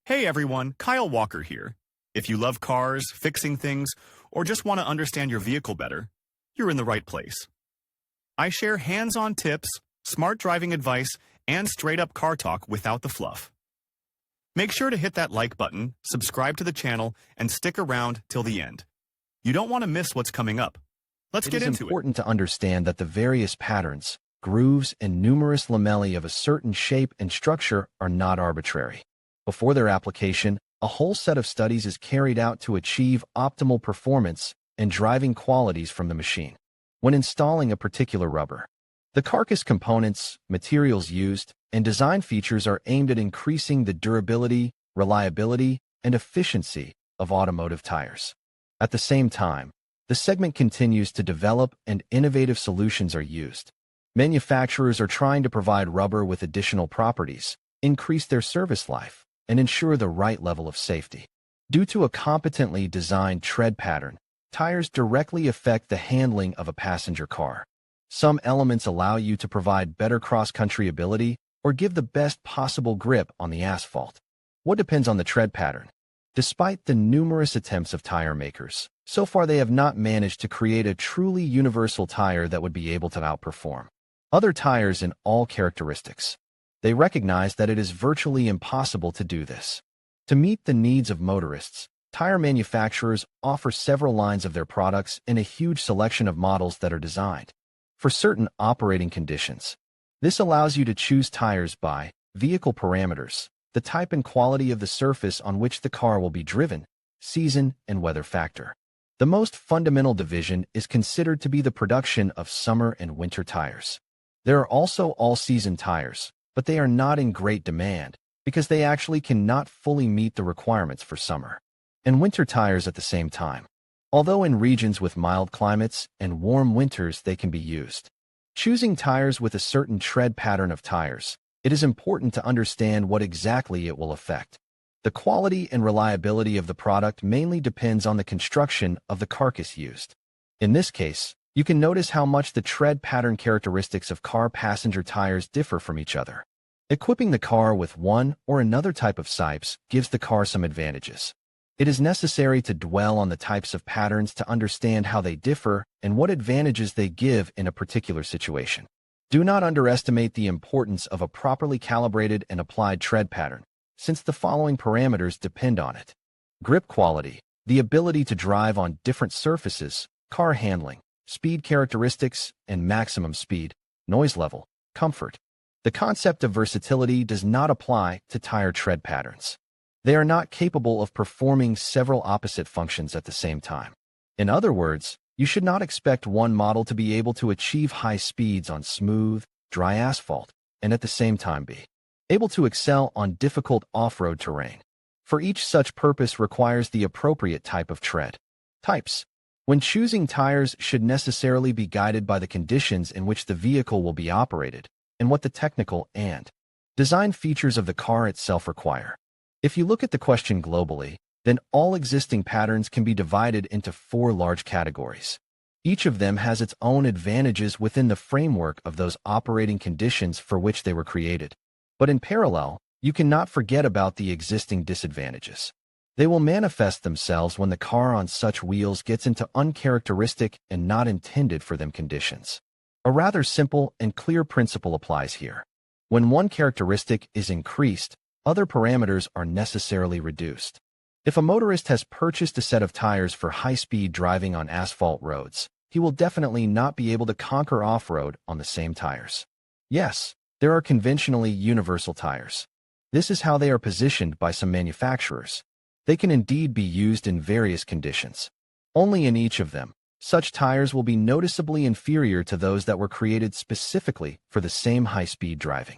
Hey everyone, Kyle Walker here. If you love cars, fixing things, or just want to understand your vehicle better, you're in the right place. I share hands-on tips, smart driving advice, and straight-up car talk without the fluff. Make sure to hit that like button, subscribe to the channel, and stick around till the end. You don't want to miss what's coming up. Let's get into it. It is important to understand that the various patterns, grooves, and numerous lamellae of a certain shape and structure are not arbitrary. Before their application, a whole set of studies is carried out to achieve optimal performance and driving qualities from the machine. When installing a particular rubber, the carcass components, materials used, and design features are aimed at increasing the durability, reliability, and efficiency of automotive tires. At the same time, the segment continues to develop and innovative solutions are used. Manufacturers are trying to provide rubber with additional properties, increase their service life, and ensure the right level of safety. Due to a competently designed tread pattern, tires directly affect the handling of a passenger car. Some elements allow you to provide better cross-country ability or give the best possible grip on the asphalt. What depends on the tread pattern? Despite the numerous attempts of tire makers, so far they have not managed to create a truly universal tire that would be able to outperform other tires in all characteristics. They recognize that it is virtually impossible to do this. To meet the needs of motorists, tire manufacturers offer several lines of their products and a huge selection of models that are designed for certain operating conditions. This allows you to choose tires by vehicle parameters, the type and quality of the surface on which the car will be driven, season, and weather factor. The most fundamental division is considered to be the production of summer and winter tires. There are also all-season tires, but they are not in great demand because they actually cannot fully meet the requirements for summer and winter tires at the same time. Although in regions with mild climates and warm winters they can be used. Choosing tires with a certain tread pattern of tires, it is important to understand what exactly it will affect. The quality and reliability of the product mainly depends on the construction of the carcass used. In this case, you can notice how much the tread pattern characteristics of car passenger tires differ from each other. Equipping the car with one or another type of sipes gives the car some advantages. It is necessary to dwell on the types of patterns to understand how they differ and what advantages they give in a particular situation. Do not underestimate the importance of a properly calibrated and applied tread pattern, since the following parameters depend on it. Grip quality, the ability to drive on different surfaces, car handling, speed characteristics, and maximum speed, noise level, comfort. The concept of versatility does not apply to tire tread patterns. They are not capable of performing several opposite functions at the same time. In other words, you should not expect one model to be able to achieve high speeds on smooth, dry asphalt, and at the same time be able to excel on difficult off-road terrain. For each such purpose requires the appropriate type of tread. Types. When choosing tires should necessarily be guided by the conditions in which the vehicle will be operated and what the technical and design features of the car itself require. If you look at the question globally, then all existing patterns can be divided into 4 large categories. Each of them has its own advantages within the framework of those operating conditions for which they were created. But in parallel, you cannot forget about the existing disadvantages. They will manifest themselves when the car on such wheels gets into uncharacteristic and not intended for them conditions. A rather simple and clear principle applies here. When one characteristic is increased, other parameters are necessarily reduced. If a motorist has purchased a set of tires for high-speed driving on asphalt roads, he will definitely not be able to conquer off-road on the same tires. Yes, there are conventionally universal tires. This is how they are positioned by some manufacturers. They can indeed be used in various conditions. Only in each of them, such tires will be noticeably inferior to those that were created specifically for the same high-speed driving,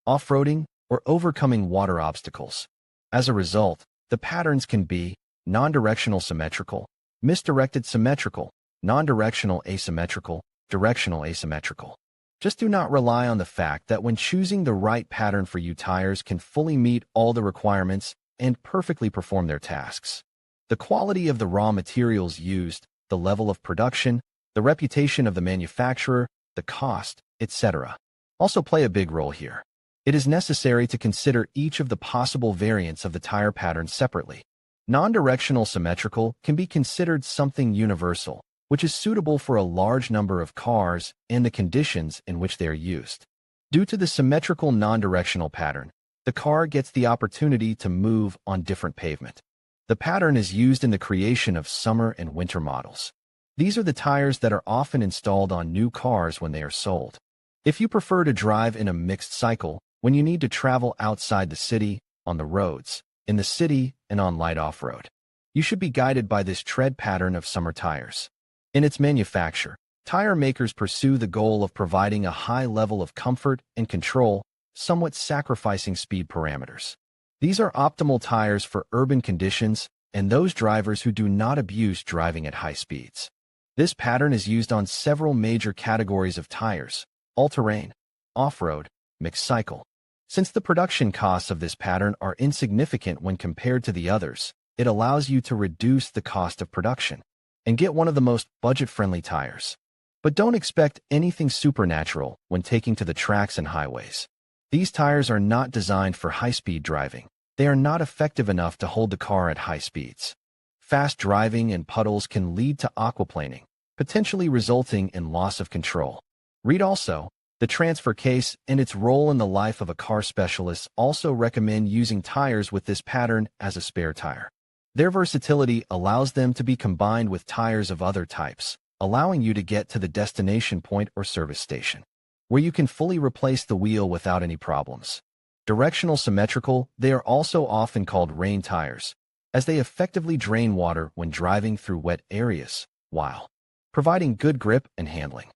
off-roading, or overcoming water obstacles. As a result, the patterns can be non-directional symmetrical, misdirected symmetrical, non-directional asymmetrical, directional asymmetrical. Just do not rely on the fact that when choosing the right pattern for you, tires can fully meet all the requirements and perfectly perform their tasks. The quality of the raw materials used, the level of production, the reputation of the manufacturer, the cost, etc. also play a big role here. It is necessary to consider each of the possible variants of the tire pattern separately. Non-directional symmetrical can be considered something universal, which is suitable for a large number of cars and the conditions in which they are used. Due to the symmetrical non-directional pattern, the car gets the opportunity to move on different pavement. The pattern is used in the creation of summer and winter models. These are the tires that are often installed on new cars when they are sold. If you prefer to drive in a mixed cycle, when you need to travel outside the city, on the roads, in the city, and on light off-road, you should be guided by this tread pattern of summer tires. In its manufacture, tire makers pursue the goal of providing a high level of comfort and control, somewhat sacrificing speed parameters. These are optimal tires for urban conditions and those drivers who do not abuse driving at high speeds. This pattern is used on several major categories of tires: all-terrain, off-road, mixed cycle. Since the production costs of this pattern are insignificant when compared to the others, it allows you to reduce the cost of production and get one of the most budget-friendly tires. But don't expect anything supernatural when taking to the tracks and highways. These tires are not designed for high-speed driving. They are not effective enough to hold the car at high speeds. Fast driving and puddles can lead to aquaplaning, potentially resulting in loss of control. Read also, the transfer case and its role in the life of a car specialist also recommend using tires with this pattern as a spare tire. Their versatility allows them to be combined with tires of other types, allowing you to get to the destination point or service station, where you can fully replace the wheel without any problems. Directional symmetrical, they are also often called rain tires, as they effectively drain water when driving through wet areas, while providing good grip and handling.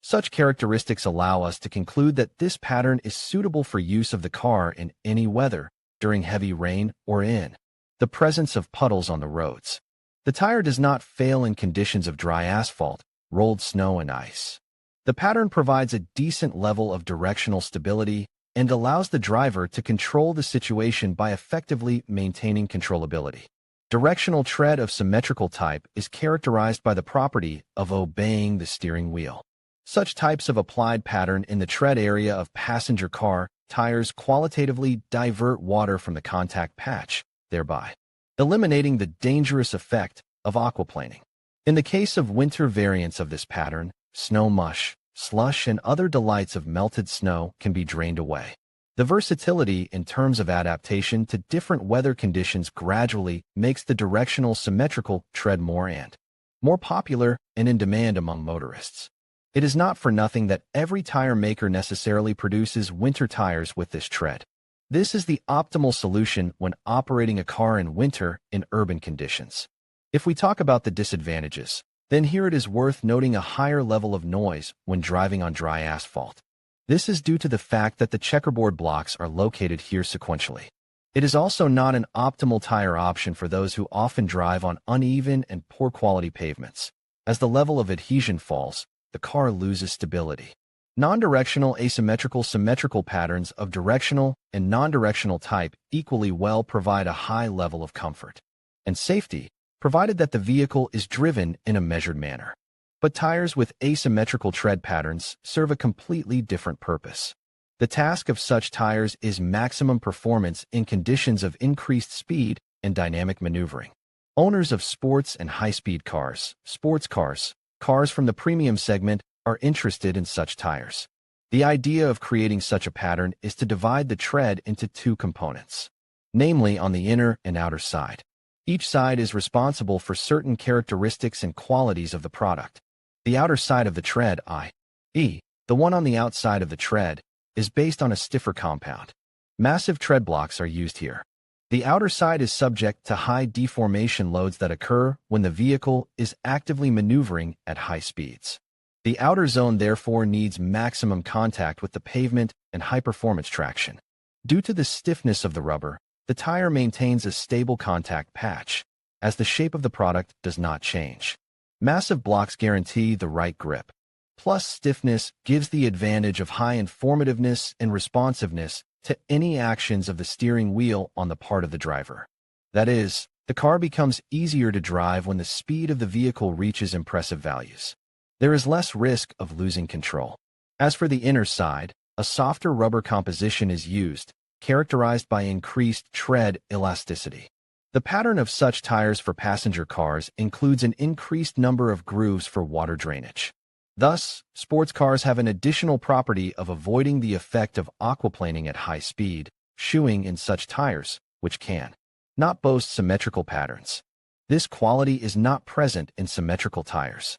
Such characteristics allow us to conclude that this pattern is suitable for use of the car in any weather, during heavy rain or in the presence of puddles on the roads. The tire does not fail in conditions of dry asphalt, rolled snow, and ice. The pattern provides a decent level of directional stability and allows the driver to control the situation by effectively maintaining controllability. Directional tread of symmetrical type is characterized by the property of obeying the steering wheel. Such types of applied pattern in the tread area of passenger car tires qualitatively divert water from the contact patch, thereby eliminating the dangerous effect of aquaplaning. In the case of winter variants of this pattern, snow mush, slush, and other delights of melted snow can be drained away. The versatility in terms of adaptation to different weather conditions gradually makes the directional symmetrical tread more popular and in demand among motorists. It is not for nothing that every tire maker necessarily produces winter tires with this tread. This is the optimal solution when operating a car in winter in urban conditions. If we talk about the disadvantages, then here it is worth noting a higher level of noise when driving on dry asphalt. This is due to the fact that the checkerboard blocks are located here sequentially. It is also not an optimal tire option for those who often drive on uneven and poor quality pavements. As the level of adhesion falls, the car loses stability. Non-directional asymmetrical symmetrical patterns of directional and non-directional type equally well provide a high level of comfort and safety, provided that the vehicle is driven in a measured manner. But tires with asymmetrical tread patterns serve a completely different purpose. The task of such tires is maximum performance in conditions of increased speed and dynamic maneuvering. Owners of sports and high-speed cars, sports cars, cars from the premium segment are interested in such tires. The idea of creating such a pattern is to divide the tread into two components, namely on the inner and outer side. Each side is responsible for certain characteristics and qualities of the product. The outer side of the tread, i.e., the one on the outside of the tread, is based on a stiffer compound. Massive tread blocks are used here. The outer side is subject to high deformation loads that occur when the vehicle is actively maneuvering at high speeds. The outer zone therefore needs maximum contact with the pavement and high-performance traction. Due to the stiffness of the rubber, the tire maintains a stable contact patch, as the shape of the product does not change. Massive blocks guarantee the right grip. Plus, stiffness gives the advantage of high informativeness and responsiveness to any actions of the steering wheel on the part of the driver. That is, the car becomes easier to drive when the speed of the vehicle reaches impressive values. There is less risk of losing control. As for the inner side, a softer rubber composition is used, characterized by increased tread elasticity. The pattern of such tires for passenger cars includes an increased number of grooves for water drainage. Thus, sports cars have an additional property of avoiding the effect of aquaplaning at high speed, shoeing in such tires, which can not boast symmetrical patterns. This quality is not present in symmetrical tires.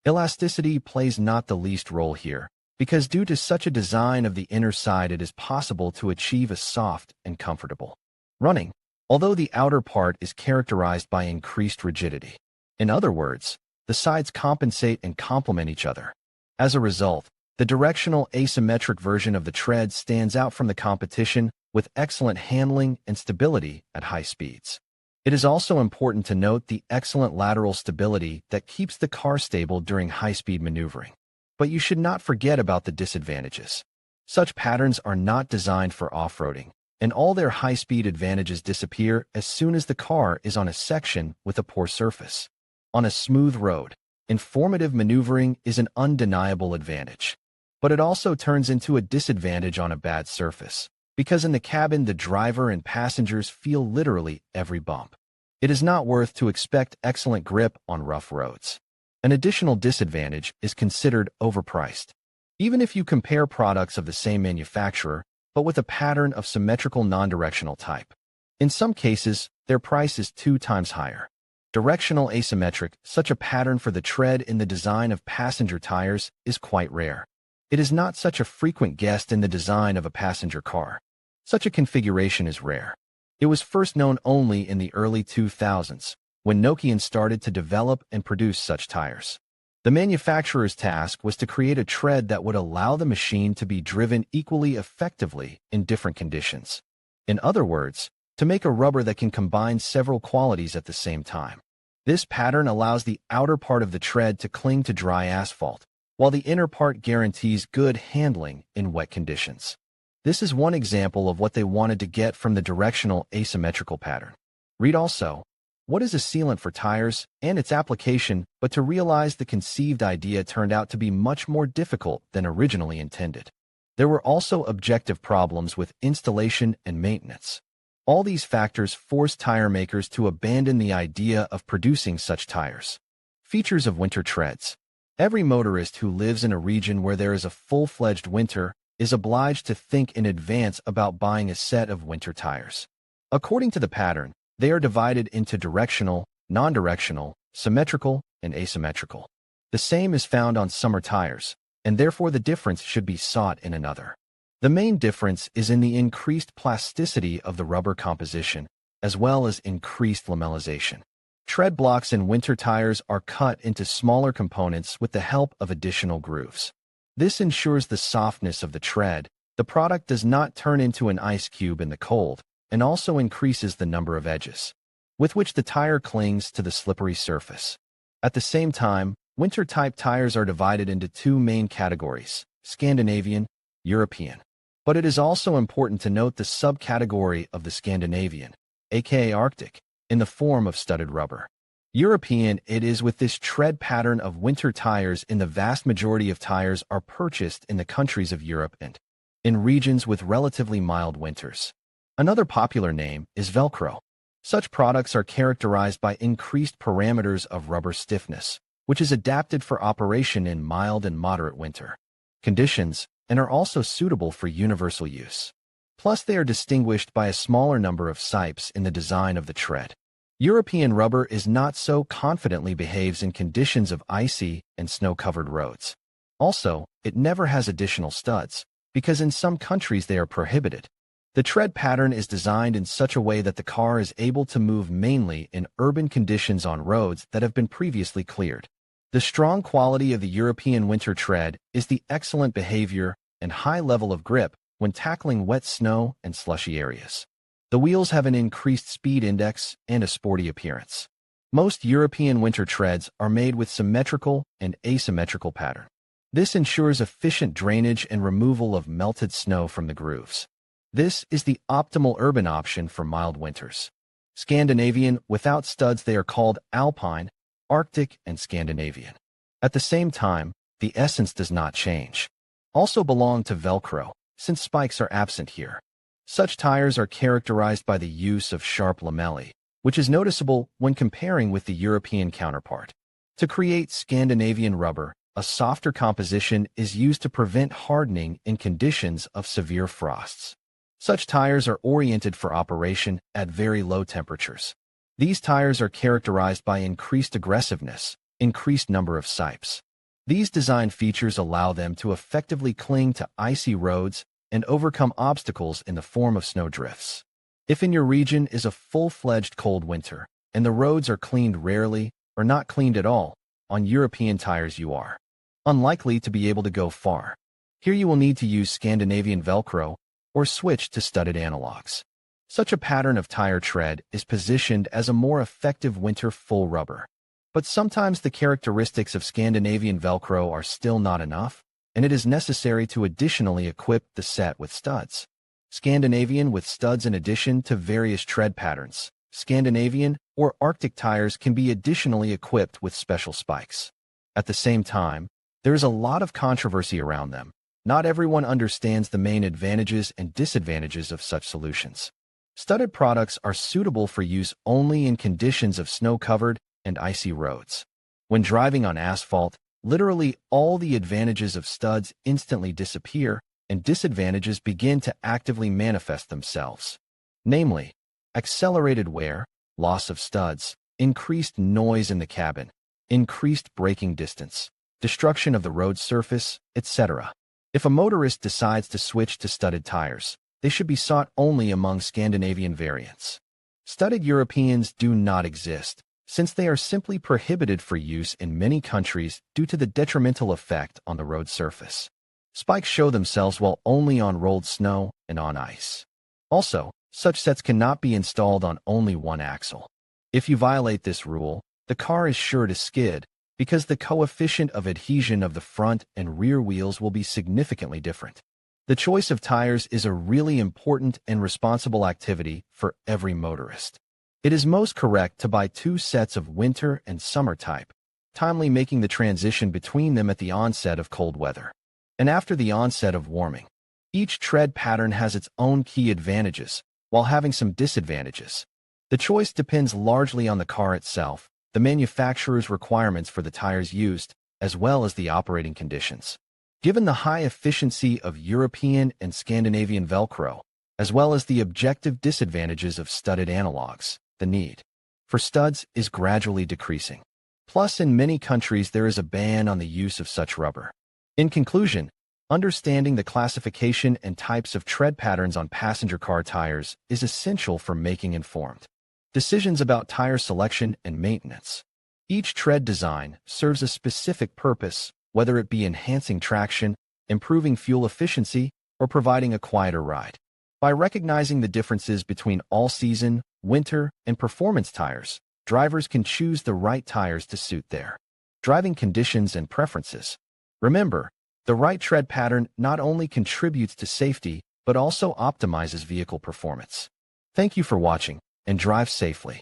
Elasticity plays not the least role here, because due to such a design of the inner side it is possible to achieve a soft and comfortable running, although the outer part is characterized by increased rigidity. In other words, the sides compensate and complement each other. As a result, the directional asymmetric version of the tread stands out from the competition with excellent handling and stability at high speeds. It is also important to note the excellent lateral stability that keeps the car stable during high-speed maneuvering. But you should not forget about the disadvantages. Such patterns are not designed for off-roading, and all their high-speed advantages disappear as soon as the car is on a section with a poor surface. On a smooth road, informative maneuvering is an undeniable advantage. But it also turns into a disadvantage on a bad surface, because in the cabin the driver and passengers feel literally every bump. It is not worth to expect excellent grip on rough roads. An additional disadvantage is considered overpriced. Even if you compare products of the same manufacturer, but with a pattern of symmetrical non-directional type, in some cases, their price is 2 times higher. Directional asymmetric, such a pattern for the tread in the design of passenger tires, is quite rare. It is not such a frequent guest in the design of a passenger car. Such a configuration is rare. It was first known only in the early 2000s, when Nokian started to develop and produce such tires. The manufacturer's task was to create a tread that would allow the machine to be driven equally effectively in different conditions. In other words, to make a rubber that can combine several qualities at the same time. This pattern allows the outer part of the tread to cling to dry asphalt, while the inner part guarantees good handling in wet conditions. This is one example of what they wanted to get from the directional asymmetrical pattern. Read also, what is a sealant for tires and its application, but to realize the conceived idea turned out to be much more difficult than originally intended. There were also objective problems with installation and maintenance. All these factors forced tire makers to abandon the idea of producing such tires. Features of winter treads. Every motorist who lives in a region where there is a full-fledged winter is obliged to think in advance about buying a set of winter tires. According to the pattern, they are divided into directional, non-directional, symmetrical, and asymmetrical. The same is found on summer tires, and therefore the difference should be sought in another. The main difference is in the increased plasticity of the rubber composition, as well as increased lamellization. Tread blocks in winter tires are cut into smaller components with the help of additional grooves. This ensures the softness of the tread. The product does not turn into an ice cube in the cold, and also increases the number of edges with which the tire clings to the slippery surface. At the same time, winter-type tires are divided into 2 main categories, Scandinavian, European. But it is also important to note the subcategory of the Scandinavian, aka Arctic, in the form of studded rubber. European, it is with this tread pattern of winter tires in the vast majority of tires are purchased in the countries of Europe and in regions with relatively mild winters. Another popular name is Velcro. Such products are characterized by increased parameters of rubber stiffness, which is adapted for operation in mild and moderate winter conditions and are also suitable for universal use. Plus, they are distinguished by a smaller number of sipes in the design of the tread. European rubber is not so confidently behaves in conditions of icy and snow-covered roads. Also, it never has additional studs, because in some countries they are prohibited. The tread pattern is designed in such a way that the car is able to move mainly in urban conditions on roads that have been previously cleared. The strong quality of the European winter tread is the excellent behavior and high level of grip when tackling wet snow and slushy areas. The wheels have an increased speed index and a sporty appearance. Most European winter treads are made with symmetrical and asymmetrical pattern. This ensures efficient drainage and removal of melted snow from the grooves. This is the optimal urban option for mild winters. Scandinavian, without studs they are called Alpine, Arctic, and Scandinavian. At the same time, the essence does not change. Also belong to Velcro, since spikes are absent here. Such tires are characterized by the use of sharp lamellae, which is noticeable when comparing with the European counterpart. To create Scandinavian rubber, a softer composition is used to prevent hardening in conditions of severe frosts. Such tires are oriented for operation at very low temperatures. These tires are characterized by increased aggressiveness, increased number of sipes. These design features allow them to effectively cling to icy roads and overcome obstacles in the form of snowdrifts. If in your region is a full-fledged cold winter, and the roads are cleaned rarely or not cleaned at all, on European tires you are unlikely to be able to go far. Here you will need to use Scandinavian Velcro or switch to studded analogs. Such a pattern of tire tread is positioned as a more effective winter full rubber. But sometimes the characteristics of Scandinavian Velcro are still not enough, and it is necessary to additionally equip the set with studs. Scandinavian with studs in addition to various tread patterns. Scandinavian or Arctic tires can be additionally equipped with special spikes. At the same time, there is a lot of controversy around them. Not everyone understands the main advantages and disadvantages of such solutions. Studded products are suitable for use only in conditions of snow-covered and icy roads. When driving on asphalt, literally all the advantages of studs instantly disappear and disadvantages begin to actively manifest themselves. Namely, accelerated wear, loss of studs, increased noise in the cabin, increased braking distance, destruction of the road surface, etc. If a motorist decides to switch to studded tires, they should be sought only among Scandinavian variants. Studded Europeans do not exist, since they are simply prohibited for use in many countries due to the detrimental effect on the road surface. Spikes show themselves well only on rolled snow and on ice. Also, such sets cannot be installed on only one axle. If you violate this rule, the car is sure to skid, because the coefficient of adhesion of the front and rear wheels will be significantly different. The choice of tires is a really important and responsible activity for every motorist. It is most correct to buy 2 sets of winter and summer type, timely making the transition between them at the onset of cold weather and after the onset of warming. Each tread pattern has its own key advantages, while having some disadvantages. The choice depends largely on the car itself, the manufacturer's requirements for the tires used, as well as the operating conditions. Given the high efficiency of European and Scandinavian Velcro, as well as the objective disadvantages of studded analogs, the need for studs is gradually decreasing. Plus, in many countries there is a ban on the use of such rubber. In conclusion, understanding the classification and types of tread patterns on passenger car tires is essential for making informed decisions about tire selection and maintenance. Each tread design serves a specific purpose, whether it be enhancing traction, improving fuel efficiency, or providing a quieter ride. By recognizing the differences between all-season, winter, and performance tires, drivers can choose the right tires to suit their driving conditions and preferences. Remember, the right tread pattern not only contributes to safety, but also optimizes vehicle performance. Thank you for watching, and drive safely.